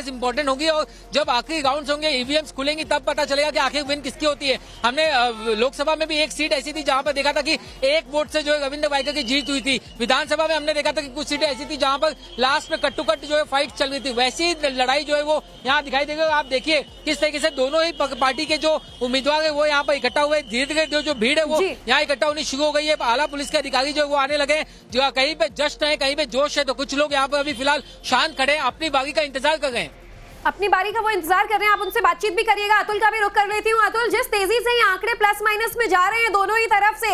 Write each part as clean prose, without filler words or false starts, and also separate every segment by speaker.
Speaker 1: खास इंपॉर्टेंट होगी और जब आखिरी राउंड होंगे, ईवीएम्स खुलेंगी, तब पता चलेगा कि आखिर विन किसकी होती है। हमने लोकसभा में भी एक सीट ऐसी थी जहां पर देखा था कि एक वोट से जो है रविंद्र वाइकर की जीत हुई थी। विधानसभा में हमने देखा था कि कुछ सीटें ऐसी थी जहां पर लास्ट में कट टू कट जो है फाइट चल रही थी। वैसी लड़ाई जो है वो यहाँ दिखाई देगी। आप देखिए किस तरीके से दोनों ही पार्टी के जो उम्मीदवार है वो यहाँ पर इकट्ठा हुए। धीरे धीरे जो भीड़ है वो यहाँ इकट्ठा होनी शुरू हो गई है। आला पुलिस के अधिकारी जो वो आने लगे, जो कहीं पे जश्न है, कहीं पे जोश है, तो कुछ लोग यहाँ पर अभी फिलहाल शांत खड़े हैं, अपनी बारी का इंतजार कर रहे हैं।
Speaker 2: अपनी बारी का वो इंतजार कर रहे हैं। आप उनसे बातचीत भी करिएगा। अतुल का भी रुख कर लेती हूँ। अतुल, जिस तेजी से ये आंकड़े प्लस माइनस में जा रहे हैं दोनों ही तरफ से,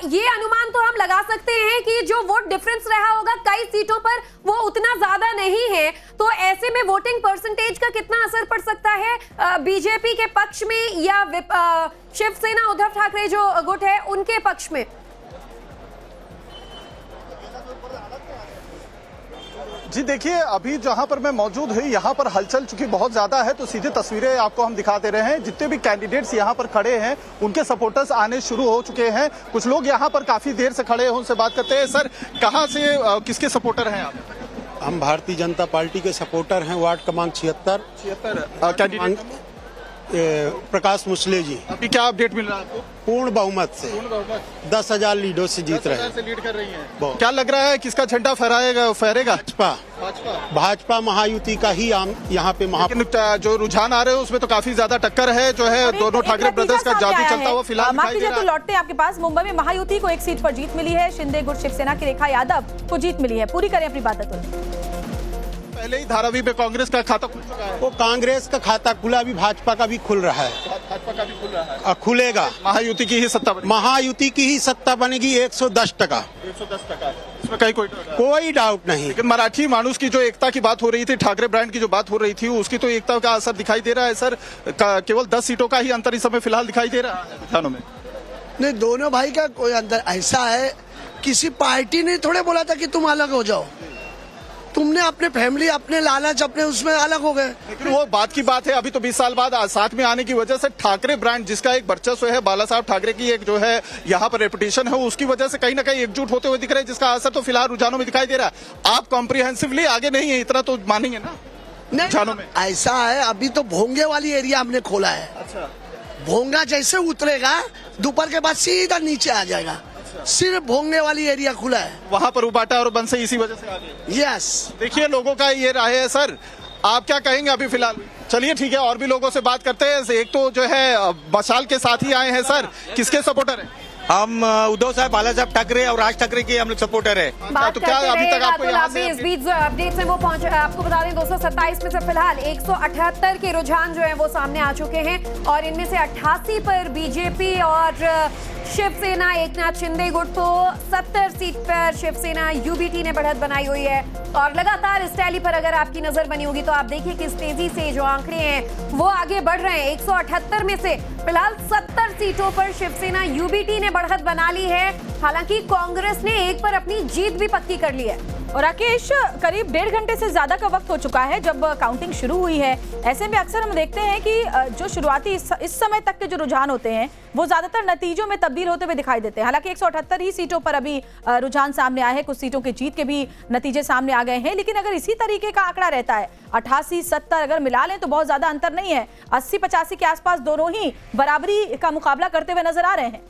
Speaker 2: ये अनुमान तो हम लगा सकते हैं कि जो वोट डिफरेंस रहा होगा कई सीटों पर वो उतना ज्यादा नहीं है। तो ऐसे में वोटिंग परसेंटेज का कितना असर पड़ सकता है बीजेपी के पक्ष में या शिवसेना उद्धव ठाकरे जो गुट है उनके पक्ष में?
Speaker 3: जी देखिए, अभी जहां पर मैं मौजूद हूँ यहाँ पर हलचल चूंकि बहुत ज्यादा है, तो सीधे तस्वीरें आपको हम दिखा दे रहे हैं। जितने भी कैंडिडेट्स यहाँ पर खड़े हैं उनके सपोर्टर्स आने शुरू हो चुके हैं। कुछ लोग यहाँ पर काफी देर से खड़े हैं, उनसे बात करते हैं। सर, कहाँ से किसके सपोर्टर हैं आप?
Speaker 4: हम भारतीय जनता पार्टी के सपोर्टर हैं। वार्ड क्रमांक 76 कैंडिडेट प्रकाश मुसले जी।
Speaker 3: अभी क्या अपडेट मिल रहा है आपको?
Speaker 4: पूर्ण बहुमत से 10,000 लीडों से जीत रहे हैं।
Speaker 3: लीड कर रही हैं। क्या लग रहा है किसका झंडा फहरेगा?
Speaker 4: भाजपा महायुति का ही यहाँ पे
Speaker 3: जो रुझान आ रहे हैं उसमें तो काफी ज्यादा टक्कर है, जो है दोनों ठाकरे ब्रदर्स का जादू चलता हुआ फिलहाल
Speaker 5: माफ कीजिए, तो लौटते हैं आपके पास। मुंबई में महायुति को एक सीट पर जीत मिली है। शिंदे गुट शिवसेना की रेखा यादव को जीत मिली है। पूरी करें अपनी बात।
Speaker 3: पहले ही धारावी में कांग्रेस का खाता खुल चुका है।
Speaker 4: वो कांग्रेस का खाता खुला, अभी भाजपा का भी खुल रहा है।
Speaker 3: भाजपा का भी खुल रहा है,
Speaker 4: खुलेगा।
Speaker 3: महायुति की ही सत्ता बनेगी।
Speaker 4: महायुति की ही सत्ता बनेगी 110%।
Speaker 3: 110%, इसमें कहीं
Speaker 4: कोई डाउट नहीं।
Speaker 3: लेकिन मराठी मानुस की जो एकता की बात हो रही थी, ठाकरे ब्रांड की जो बात हो रही थी, उसकी तो एकता का असर दिखाई दे रहा है सर। केवल 10 सीटों का ही अंतर इस समय फिलहाल दिखाई दे रहा है रुझानों में।
Speaker 6: नहीं, दोनों भाई का कोई अंतर ऐसा है, किसी पार्टी ने थोड़े बोला था कि तुम अलग हो जाओ। तुमने अपने फैमिली, अपने लालच, अपने उसमें अलग हो गए।
Speaker 3: लेकिन वो बात की बात है, अभी तो 20 साल बाद साथ में आने की वजह से ठाकरे ब्रांड जिसका एक वर्चस्व है, बाला साहब ठाकरे की एक जो है यहाँ पर रेपुटेशन है, उसकी वजह से कहीं ना कहीं एकजुट होते हुए दिख रहे हैं, जिसका असर तो फिलहाल रुझानों में दिखाई दे रहा है। आप कॉम्प्रिहेंसिवली आगे नहीं है, इतना तो मानेंगे ना?
Speaker 6: नहीं, में ऐसा है, अभी तो भोंगे वाली एरिया हमने खोला है।
Speaker 3: अच्छा।
Speaker 6: भोंगा जैसे उतरेगा दोपहर के बाद सीधा नीचे आ जाएगा। सिर्फ भोंगे वाली एरिया खुला है,
Speaker 3: वहाँ पर उबाटा और बंसे इसी वजह से आ गए।
Speaker 6: यस,
Speaker 3: देखिए लोगों का ये राय है। सर, आप क्या कहेंगे अभी फिलहाल? चलिए ठीक है, और भी लोगों से बात करते हैं। एक तो जो है मशाल के साथ ही आए हैं। सर, किसके सपोर्टर हैं?
Speaker 7: हम उद्धव साहब, बाला साहब ठाकरे और राज ठाकरे के हम लोग सपोर्टर है।
Speaker 2: तो क्या अभी तक आपको यहाँ से इस बीच जो अपडेट्स हैं वो पहुंचे? आपको बता दें 227 में से फिलहाल 178 के रुझान जो है वो सामने आ चुके हैं और इनमें से 88 पर बीजेपी और शिवसेना एकनाथ शिंदे गुट, तो 70 सीट पर शिवसेना यूबीटी ने बढ़त बनाई हुई है। और लगातार इस टैली पर अगर आपकी नजर बनी होगी तो आप देखिए किस तेजी से जो आंकड़े हैं वो आगे बढ़ रहे हैं। 178 में से फिलहाल 70 सीटों पर शिवसेना यूबीटी ने बढ़त बना ली है। हालांकि कांग्रेस ने एक पर अपनी जीत भी पक्की कर ली है।
Speaker 5: और राकेश, करीब 1.5 घंटे से ज्यादा का वक्त हो चुका है जब काउंटिंग शुरू हुई है। ऐसे में अक्सर हम देखते हैं कि जो शुरुआती इस समय तक के जो रुझान होते हैं वो ज्यादातर नतीजों में तब्दील होते हुए दिखाई देते हैं। हालांकि 178 ही सीटों पर अभी रुझान सामने आए हैं, कुछ सीटों के जीत के भी नतीजे सामने आ गए हैं। लेकिन अगर इसी तरीके का आंकड़ा रहता है, 88-70 अगर मिला लें तो बहुत ज्यादा अंतर नहीं है। 80-85 के आसपास दोनों ही बराबरी का मुकाबला करते हुए नजर आ रहे हैं।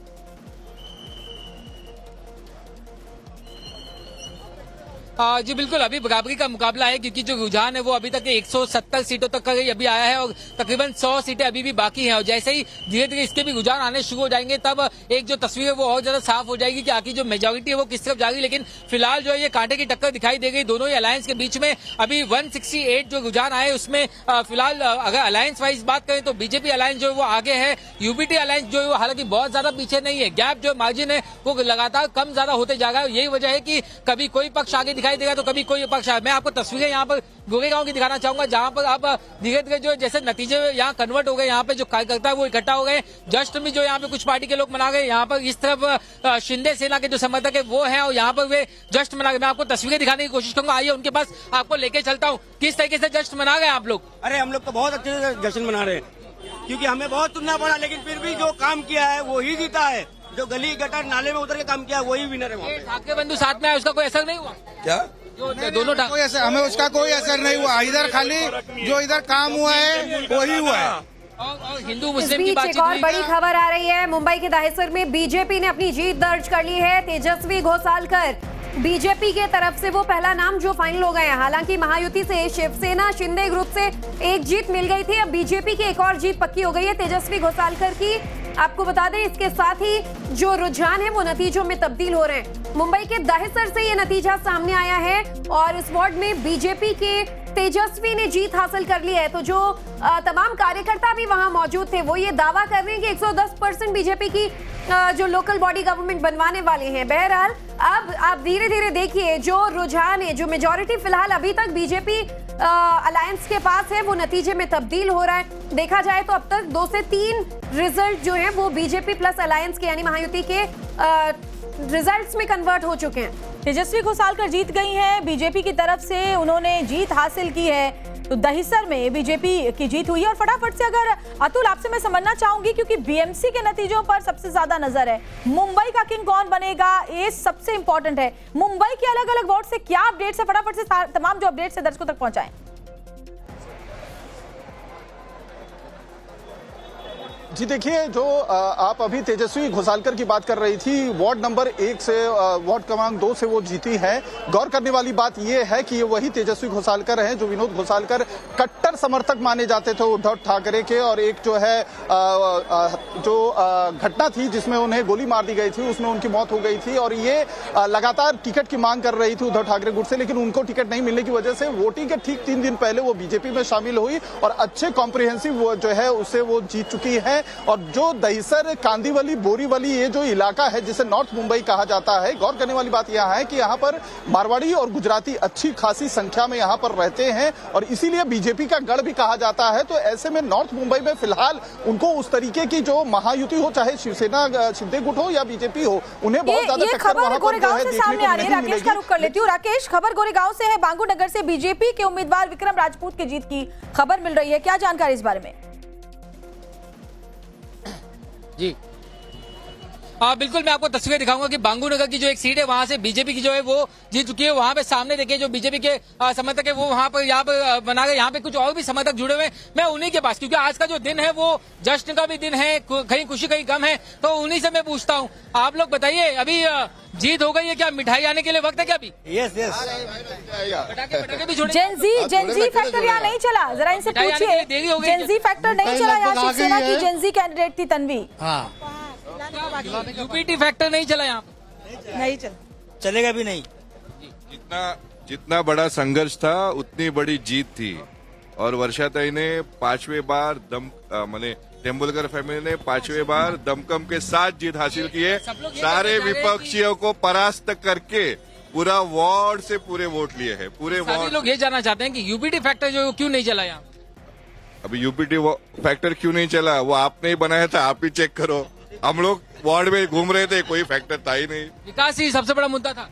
Speaker 1: जी बिल्कुल, अभी बराबरी का मुकाबला है क्योंकि जो रुझान है वो अभी तक 170 सीटों तक का अभी आया है और तकरीबन 100 सीटें अभी भी बाकी हैं। और जैसे ही धीरे धीरे इसके भी रुझान आने शुरू हो जाएंगे तब एक जो तस्वीर है वो और ज्यादा साफ हो जाएगी कि आखिर जो मेजोरिटी है वो किस तरफ जाएगी। लेकिन फिलहाल जो है ये कांटे की टक्कर दिखाई दे गई दोनों ही अलायंस के बीच में। अभी 168 जो रुझान आए उसमें फिलहाल अगर अलायंस वाइज बात करें तो बीजेपी अलायंस जो है वो आगे है, यूबीटी अलायंस जो है वो हालांकि बहुत ज्यादा पीछे नहीं है। गैप जो मार्जिन है वो लगातार कम ज्यादा होते जा रहा है। यही वजह है कि कभी कोई पक्ष आगे दिखाई देगा तो कभी कोई पक्ष। मैं आपको तस्वीरें यहाँ पर गोरेगांव की दिखाना चाहूंगा जहां पर आप धीरे धीरे जो जैसे नतीजे यहाँ कन्वर्ट हो गए, यहाँ पे जो कार्यकर्ता है वो इकट्ठा हो गए। जस्ट में जो यहाँ पे कुछ पार्टी के लोग मना गए, यहाँ पर इस तरफ शिंदे सेना के जो समर्थक है वो हैं और यहाँ पर वे जस्ट मना गए। मैं आपको तस्वीरें दिखाने की कोशिश करूंगा, आइए उनके पास आपको लेके चलता हूँ। किस तरीके से जस्ट मना गए आप लोग?
Speaker 7: अरे हम लोग तो बहुत अच्छे से जश्न मना रहे हैं क्योंकि हमें बहुत सुनना पड़ा, लेकिन फिर भी जो काम किया है वो ही जीता है। जो गली गटर नाले में उतर के काम किया वही विनर है।
Speaker 1: ठाकरे बंधु साथ में आए, उसका कोई असर नहीं हुआ
Speaker 7: क्या?
Speaker 1: जो दोनों
Speaker 8: कोई असर, हमें उसका कोई असर नहीं हुआ। इधर खाली जो इधर काम हुआ है वही हुआ है।
Speaker 1: और हिंदू
Speaker 2: इस
Speaker 1: मुस्लिम की
Speaker 2: बीच
Speaker 1: बातचीत
Speaker 2: एक और
Speaker 1: हुई
Speaker 2: बड़ी
Speaker 1: क्या?
Speaker 2: खबर आ रही है। मुंबई के दाहिसर में बीजेपी ने अपनी जीत दर्ज कर ली है। तेजस्वी घोसालकर बीजेपी के तरफ से वो पहला नाम जो फाइनल हो गए हैं। हालांकि महायुति से शिवसेना शिंदे ग्रुप से एक जीत मिल गई थी, अब बीजेपी की एक और जीत पक्की हो गई है तेजस्वी घोसालकर की। आपको बता दें, इसके साथ ही जो रुझान है वो नतीजों में तब्दील हो रहे हैं। मुंबई के दाहिसर से ये नतीजा सामने आया है और इस वार्ड में बीजेपी के तेजस्वी ने जीत हासिल कर ली है। तो जो तमाम कार्यकर्ता भी वहां मौजूद थे वो ये दावा कर रहे हैं कि 110% बीजेपी की जो लोकल बॉडी गवर्नमेंट बनवाने वाले हैं। बहरहाल अब आप धीरे धीरे देखिए जो रुझान है, जो मेजॉरिटी फिलहाल अभी तक बीजेपी अलायंस के पास है वो नतीजे में तब्दील हो रहा है। देखा जाए तो अब तक 2 से 3 रिजल्ट जो है वो बीजेपी प्लस अलायंस के यानी महायुति के रिजल्ट्स में कन्वर्ट हो चुके हैं।
Speaker 5: तेजस्वी घोसालकर जीत गई हैं, बीजेपी की तरफ से उन्होंने जीत हासिल की है। तो दहिसर में बीजेपी की जीत हुई है। और फटाफट से अगर अतुल आपसे मैं समझना चाहूंगी, क्योंकि बीएमसी के नतीजों पर सबसे ज्यादा नजर है, मुंबई का किंग कौन बनेगा ये सबसे इंपॉर्टेंट है। मुंबई के अलग अलग वार्ड से क्या अपडेट्स है, फटाफट से तमाम जो अपडेट्स है दर्शकों तक पहुंचाएं।
Speaker 3: जी देखिए, जो आप अभी तेजस्वी घोसालकर की बात कर रही थी, वार्ड नंबर 1 से वार्ड क्रमांक 2 से वो जीती है। गौर करने वाली बात ये है कि ये वही तेजस्वी घोसालकर हैं जो विनोद घोसालकर कट्टर समर्थक माने जाते थे उद्धव ठाकरे के। और एक जो है जो घटना थी जिसमें उन्हें गोली मार दी गई थी, उसमें उनकी मौत हो गई थी। और ये लगातार टिकट की मांग कर रही थी उद्धव ठाकरे गुट से, लेकिन उनको टिकट नहीं मिलने की वजह से वोटिंग के ठीक 3 दिन पहले वो बीजेपी में शामिल हुई और अच्छे कॉम्प्रिहेंसिव जो है उससे वो जीत चुकी है। और जो दहिसर, कांदीवली, बोरीवली ये जो इलाका है जिसे नॉर्थ मुंबई कहा जाता है, गौर करने वाली बात यह है कि यहाँ पर मारवाड़ी और गुजराती अच्छी खासी संख्या में यहाँ पर रहते हैं और इसीलिए बीजेपी का गढ़ भी कहा जाता है। तो ऐसे में नॉर्थ मुंबई में फिलहाल उनको उस तरीके की जो महायुति हो, चाहे शिवसेना शिंदे गुट हो या बीजेपी हो, उन्हें बहुत ज्यादा टक्कर वहां पर जो है देखने को नहीं
Speaker 5: राकेश का रुख कर लेती हूँ। राकेश, खबर गोरेगांव से है, बांगू नगर से बीजेपी के उम्मीदवार विक्रम राजपूत की जीत की खबर मिल रही है, क्या जानकारी इस बारे में?
Speaker 1: जी हाँ बिल्कुल, मैं आपको तस्वीर दिखाऊंगा कि बांगू नगर की जो एक सीट है वहां से बीजेपी की जो है वो जीत चुकी है। वहां पे सामने देखिए जो बीजेपी के समर्थक है वो वहां पर यहाँ पर बना गए, यहाँ पे कुछ और भी समर्थक जुड़े हुए हैं। मैं उन्हीं के पास, क्योंकि आज का जो दिन है वो जश्न का भी दिन है, कहीं खुशी कहीं गम है, तो उन्हीं से मैं पूछता हूँ। आप लोग बताइए, अभी जीत हो गई है, क्या मिठाई आने के लिए वक्त है क्या अभी?
Speaker 7: यस यस,
Speaker 1: पटाखे भी छोड़े?
Speaker 5: जेनजी फैक्टर यहाँ नहीं चला, जरा इनसे पूछिए। जेनजी फैक्टर नहीं चला यहाँ, शिवसेना की जेनजी कैंडिडेट थी तन्वी।
Speaker 1: यूपीटी फैक्टर नहीं चला यहाँ?
Speaker 5: नहीं
Speaker 7: चलेगा भी नहीं।
Speaker 9: जितना बड़ा संघर्ष था उतनी बड़ी जीत थी। और वर्षाताई ने 5वें बार माने तेंदुलकर फैमिली ने 5वें बार दमकम के साथ जीत हासिल की है। सारे विपक्षियों को परास्त करके पूरा वार्ड से पूरे वोट लिए हैं। पूरे वार्ड
Speaker 1: लोग ये जानना चाहते हैं कि यूपीटी फैक्टर जो क्यों नहीं चला यहाँ?
Speaker 9: अभी यूपीटी फैक्टर क्यों नहीं चला वो आपने ही बनाया था, आप ही चेक करो। हम लोग वार्ड में घूम रहे थे, कोई फैक्टर था ही नहीं।
Speaker 1: विकास ही सबसे बड़ा मुद्दा था।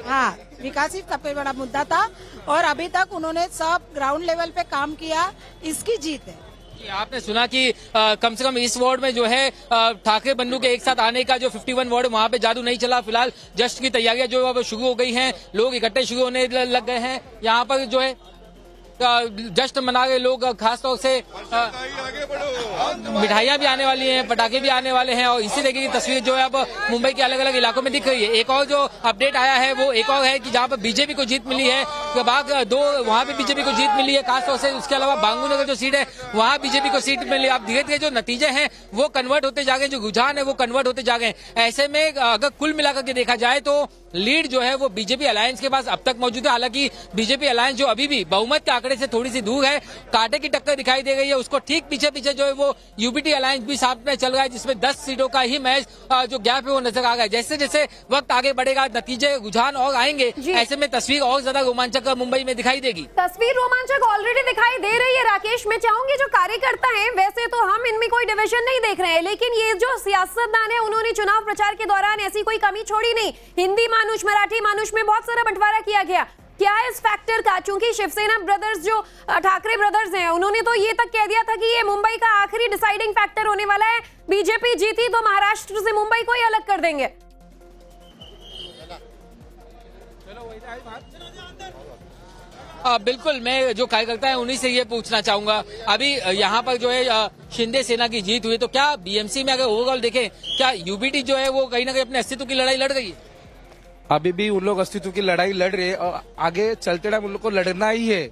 Speaker 10: हाँ, विकास ही सबसे बड़ा मुद्दा था और अभी तक उन्होंने सब ग्राउंड लेवल पे काम किया, इसकी जीत है।
Speaker 1: आपने सुना कि कम से कम इस वार्ड में जो है ठाकरे बन्नू के एक साथ आने का जो 51 वार्ड वहां पे जादू नहीं चला। फिलहाल जश्न की तैयारियां जो अब शुरू हो गई हैं, लोग इकट्ठे शुरू होने लग गए हैं। यहाँ पर जो है जश्न मना रहे लोग, खासतौर से मिठाइयां भी आने वाली हैं, पटाखे भी आने वाले हैं। और इसी तरीके की तस्वीर जो है अब मुंबई के अलग अलग इलाकों में दिख रही है। एक और जो अपडेट आया है वो एक और है कि जहां पर बीजेपी को जीत मिली है, बाग 2 वहां पे बीजेपी को जीत मिली है खासतौर से। उसके अलावा बांगू नगर जो सीट है वहां बीजेपी को सीट मिली। अब धीरे धीरे जो नतीजे हैं वो कन्वर्ट होते जा गए, जो रुझान है वो कन्वर्ट होते जा गए। ऐसे में अगर कुल मिलाकर के देखा जाए तो लीड जो है वो बीजेपी अलायंस के पास अब तक मौजूद है। हालांकि बीजेपी अलायंस जो अभी भी बहुमत के आंकड़े से थोड़ी सी दूर है, कांटे की टक्कर दिखाई दे रही है। उसको ठीक पीछे पीछे जो है वो यूपीटी अलायंस भी साथ में चल रहा है, जिसमें 10 सीटों का ही मैच जो गैप है वो नजर आ रहा है। जैसे जैसे वक्त आगे बढ़ेगा, नतीजे रुझान और आएंगे, ऐसे में तस्वीर और ज्यादा रोमांचक मुंबई में दिखाई देगी।
Speaker 2: तस्वीर रोमांचक ऑलरेडी दिखाई दे रही है। राकेश, मैं चाहूंगी जो कार्यकर्ता हैं, वैसे तो हम इनमें कोई डिवीजन नहीं देख रहे हैं, लेकिन ये जो सियासतदान है उन्होंने चुनाव प्रचार के दौरान ऐसी कोई कमी छोड़ी नहीं। हिंदी मानुष, मराठी मानुष में बहुत सारा बंटवारा किया गया। क्या है इस फैक्टर का? चूंकि शिवसेना ब्रदर्स जो ठाकरे ब्रदर्स हैं उन्होंने तो ये तक कह दिया था कि ये मुंबई का आखिरी डिसाइडिंग फैक्टर होने वाला है, बीजेपी जीती तो महाराष्ट्र से मुंबई को ही अलग कर देंगे।
Speaker 1: बिल्कुल, मैं जो कार्यकर्ता है उन्हीं से ये पूछना चाहूंगा। अभी यहाँ पर जो है शिंदे सेना की जीत हुई, तो क्या बीएमसी में अगर ओवरऑल देखें, क्या यूबीटी जो है वो कहीं ना कहीं अपने अस्तित्व की लड़ाई लड़ रही है?
Speaker 11: अभी भी उन लोग अस्तित्व की लड़ाई लड़ रहे हैं और आगे चलते टाइम उन लोग को लड़ना ही है।